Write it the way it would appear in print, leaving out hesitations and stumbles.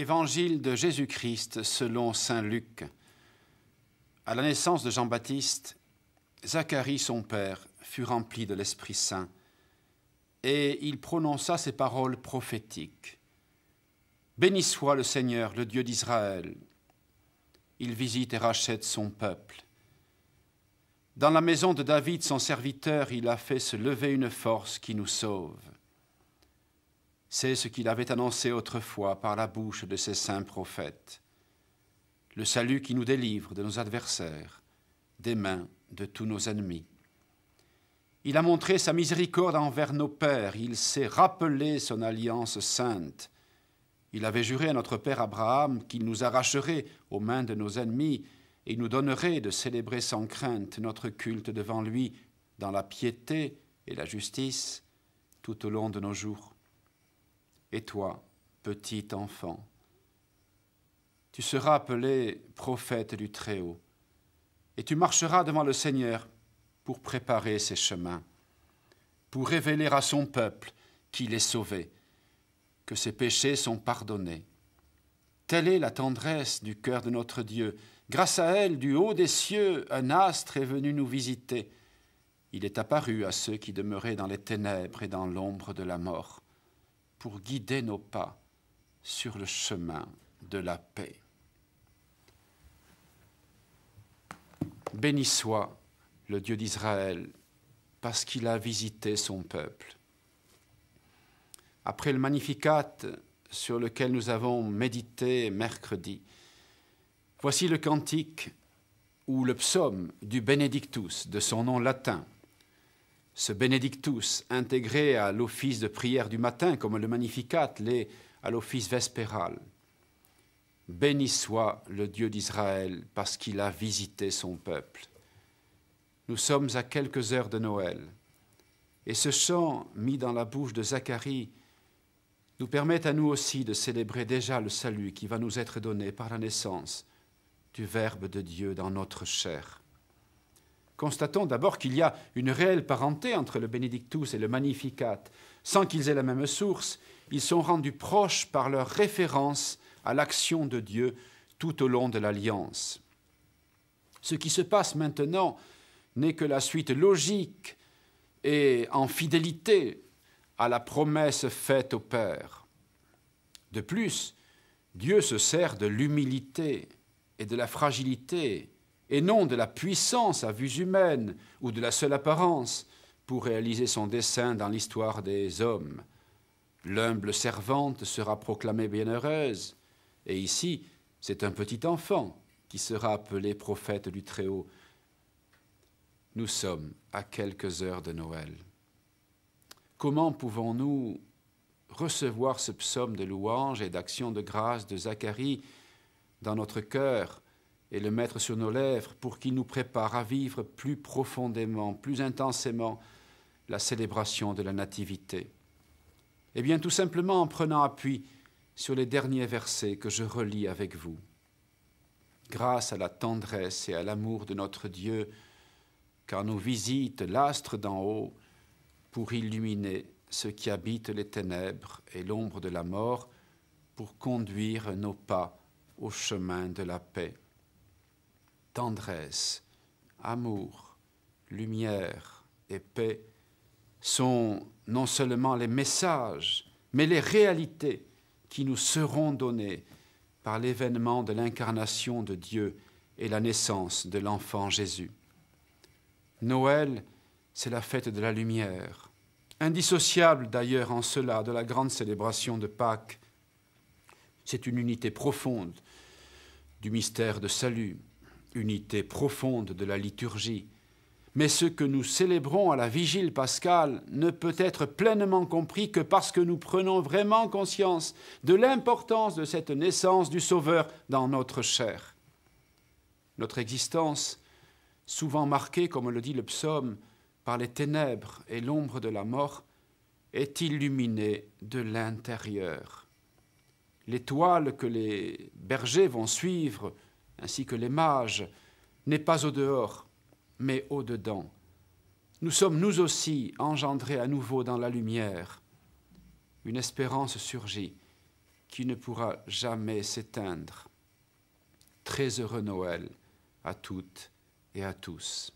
Évangile de Jésus-Christ selon saint Luc. À la naissance de Jean-Baptiste, Zacharie, son père, fut rempli de l'Esprit Saint, et il prononça ces paroles prophétiques. « Béni soit le Seigneur, le Dieu d'Israël. Il visite et rachète son peuple. Dans la maison de David, son serviteur, il a fait se lever une force qui nous sauve. C'est ce qu'il avait annoncé autrefois par la bouche de ses saints prophètes. Le salut qui nous délivre de nos adversaires, des mains de tous nos ennemis. Il a montré sa miséricorde envers nos pères, il s'est rappelé son alliance sainte. Il avait juré à notre père Abraham qu'il nous arracherait aux mains de nos ennemis et nous donnerait de célébrer sans crainte notre culte devant lui dans la piété et la justice tout au long de nos jours. Et toi, petit enfant, tu seras appelé prophète du Très-Haut, et tu marcheras devant le Seigneur pour préparer ses chemins, pour révéler à son peuple qu'il est sauvé, que ses péchés sont pardonnés. Telle est la tendresse du cœur de notre Dieu. Grâce à elle, du haut des cieux, un astre est venu nous visiter. Il est apparu à ceux qui demeuraient dans les ténèbres et dans l'ombre de la mort, pour guider nos pas sur le chemin de la paix. Béni soit le Dieu d'Israël, parce qu'il a visité son peuple. Après le Magnificat sur lequel nous avons médité mercredi, voici le cantique ou le psaume du Benedictus, de son nom latin. Ce Benedictus, intégré à l'office de prière du matin, comme le Magnificat l'est à l'office vespéral. Béni soit le Dieu d'Israël, parce qu'il a visité son peuple. Nous sommes à quelques heures de Noël, et ce chant mis dans la bouche de Zacharie nous permet à nous aussi de célébrer déjà le salut qui va nous être donné par la naissance du Verbe de Dieu dans notre chair. Constatons d'abord qu'il y a une réelle parenté entre le Benedictus et le Magnificat. Sans qu'ils aient la même source, ils sont rendus proches par leur référence à l'action de Dieu tout au long de l'Alliance. Ce qui se passe maintenant n'est que la suite logique et en fidélité à la promesse faite au Père. De plus, Dieu se sert de l'humilité et de la fragilité, et non de la puissance à vue humaine ou de la seule apparence pour réaliser son dessein dans l'histoire des hommes. L'humble servante sera proclamée bienheureuse, et ici, c'est un petit enfant qui sera appelé prophète du Très-Haut. Nous sommes à quelques heures de Noël. Comment pouvons-nous recevoir ce psaume de louange et d'action de grâce de Zacharie dans notre cœur et le mettre sur nos lèvres pour qu'il nous prépare à vivre plus profondément, plus intensément la célébration de la Nativité? Eh bien, tout simplement en prenant appui sur les derniers versets que je relis avec vous. Grâce à la tendresse et à l'amour de notre Dieu, car nous visite l'astre d'en haut pour illuminer ceux qui habitent les ténèbres et l'ombre de la mort, pour conduire nos pas au chemin de la paix. Tendresse, amour, lumière et paix sont non seulement les messages, mais les réalités qui nous seront données par l'événement de l'incarnation de Dieu et la naissance de l'enfant Jésus. Noël, c'est la fête de la lumière, indissociable d'ailleurs en cela de la grande célébration de Pâques. C'est une unité profonde du mystère de salut, unité profonde de la liturgie. Mais ce que nous célébrons à la vigile pascale ne peut être pleinement compris que parce que nous prenons vraiment conscience de l'importance de cette naissance du Sauveur dans notre chair. Notre existence, souvent marquée, comme le dit le psaume, par les ténèbres et l'ombre de la mort, est illuminée de l'intérieur. L'étoile que les bergers vont suivre, ainsi que les mages, n'est pas au dehors, mais au dedans. Nous sommes nous aussi engendrés à nouveau dans la lumière. Une espérance surgit qui ne pourra jamais s'éteindre. Très heureux Noël à toutes et à tous.